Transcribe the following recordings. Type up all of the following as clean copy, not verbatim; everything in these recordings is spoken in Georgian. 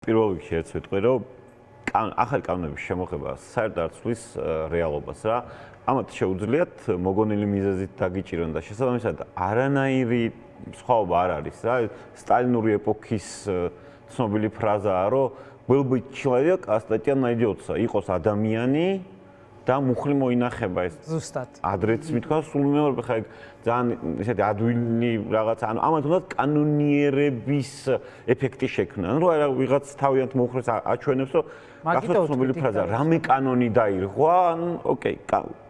პირველ რიგში ერთს ვიტყვი, რომ ახალი კანონების შემოღება საერთოდ არ ცვლის რეალობას რა. ამათ შეუძლიათ მოგონილი მიზეზით დაგიჭირონ და შესაბამისად არანაირი სხვაობა არ არის რა. სტალინური ეპოქის ცნობილი ფრაზაა, რომ был бы человек, а статья найдется. იყოს ადამიანი და მუხლი მოინახება ეს. ზუსტად. ადრეც მithქვა სულ მეორე ხა ძალიან ესეთი ადვილი რაღაც ანუ ამათ უნდა კანონიერების ეფექტი შექმნა. ანუ რა ვიღაც თავიანთ მუხლს აჩვენებს, რომ გახსოვთ ცნობილი ფრაზა, რამე კანონი დაირღვა, ანუ ოკეი,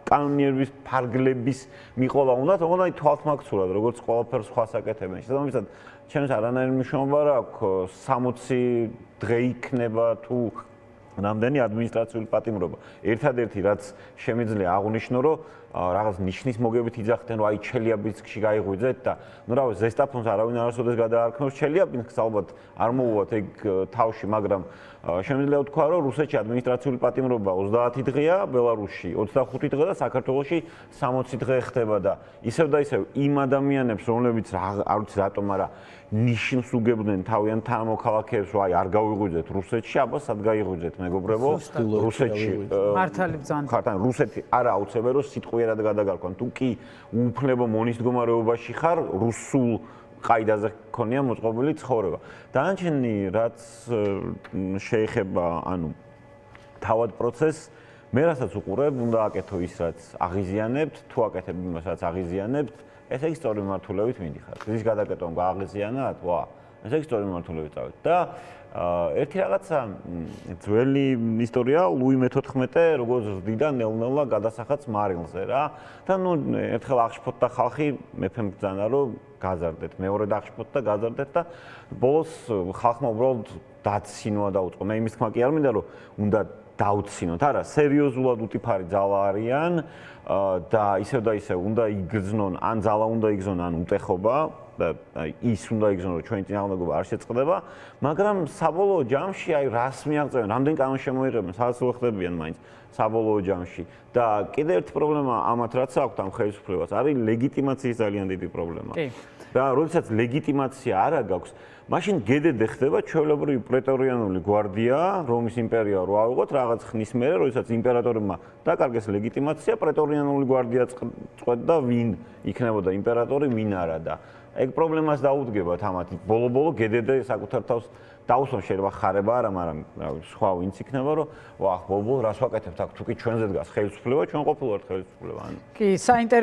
კანონიერების ფარგლების მიყოლა უნდა, თუმცა თვალთმაქცურად, როგორც ყველაფერს სხვა საკეთებენ. შესაბამისად, ჩემს არანაირი მნიშვნელობა არ აქვს 60 დღე იქნება თუ რამდენი ადმინისტრაციული პატიმრობა. ერთადერთი რაც შემიძლია აღვნიშნო, რომ რაღაც ნიშნის მოგებით იძახდნენ, რომ აი ჩელიაბინსკში გაიღვიძეთ და ნუ რა ვიცი, ზესტაფონს არავინ არასოდეს გადაარქმევს ჩელიაბინსკს, ალბათ არ მოუვათ ეგ თავში, მაგრამ შემიძლია ვთქვა, რომ რუსეთში ადმინისტრაციული პატიმრობა 30 დღეა, ბელარუსში 25 დღე და საქართველოში 60 დღე ხდება და ისევ და ისევ იმ ადამიანებს, რომლებიც არ ვიცი რატომ, მაგრამ ნიშნს უგებდნენ თავიანთ თანამოქალაქეებს, რომ აი არ გავიღვიძეთ რუსეთში, აბა სად გაიღვიძეთ მეგობრებო? რუსეთში. მართალი ბრძანდა. ხართ ან რუსეთი არ აუცებია რომ სიტყვიერად გადაგარქვან. თუ კი უუფლებო მონის მდგომარეობაში ხარ, რუსულ ყაიდაზე ქონია მოწყობილი ცხოვრება. დანარჩენი რაც შეეხება, ანუ თავად პროცესს, მე რასაც უყურებ, უნდა აკეთო ის, რაც აღიზიანებთ, თუ აკეთებ იმას, რაც აღიზიანებთ, ესე იგი სწორი მმართველობით მიდიხართ. ის გადაკეთონ გააღიზიანათ, ვა, ესე იგი სწორი მმართველობით წავით. და ერთი რაღაცა ძველი ისტორია, ლუი მე-14 როგორც ზრდიდა ნელ-ნელა გადასახაც მარილზე რა. და ნუ ერთხელ აღშფოთდა ხალხი მეფემ ბრძანა, რომ გაზარდეთ, მეორედ აღშფოთდა, გაზარდეთ და ბოლოს ხალხმა უბრალოდ დაცინვა დაუწყო. მე იმის თქმა კი არ მინდა, რომ უნდა დაუცინოთ, არა, სერიოზულად უტიფარი ძალა არიან და ისევ და ისევ უნდა იგრძნონ, ან ძალა უნდა იგრძნონ, ან უტეხობა და ის უნდა იგრძნონ, რომ ჩვენი წინააღმდეგობა არ შეწყდება, მაგრამ საბოლოო ჯამში აი რას მიაღწევენ, რამდენ კანონს შემოიღებენ, სადაც უხდებიან მაინც საბოლოო ჯამში. და კიდევ ერთი პრობლემა ამათ რაც აქვს ამ ხელისუფლებას, არის ლეგიტიმაციის ძალიან დიდი პრობლემა. და როდესაც ლეგიტიმაცია არ გაქვს, მაშინ გედედე ხდება ჩვეულებრივი პრეტორიანული გვარდია, რომის იმპერია რო ავიღოთ რაღაც ხნის მერე, როდესაც იმპერატორმა დაკარგეს ლეგიტიმაცია, პრეტორიანული გვარდია წყვეტდა ვინ იქნებოდა იმპერატორი, ვინ არა და ეგ პრობლემას დაუდგებათ ამათ. ბოლო-ბოლო გედედე საკუთარ თავს დაუსვან შეიძლება ხარება არა, მაგრამ სხვა ვინც იქნება, რომ ვახ, ბოლო-ბოლო რას ვაკეთებთ აქ, თუ კი ჩვენზე დგას ხელისუფლება, ჩვენ ყოფილვართ ხელისუფლება. კი, საინტერესო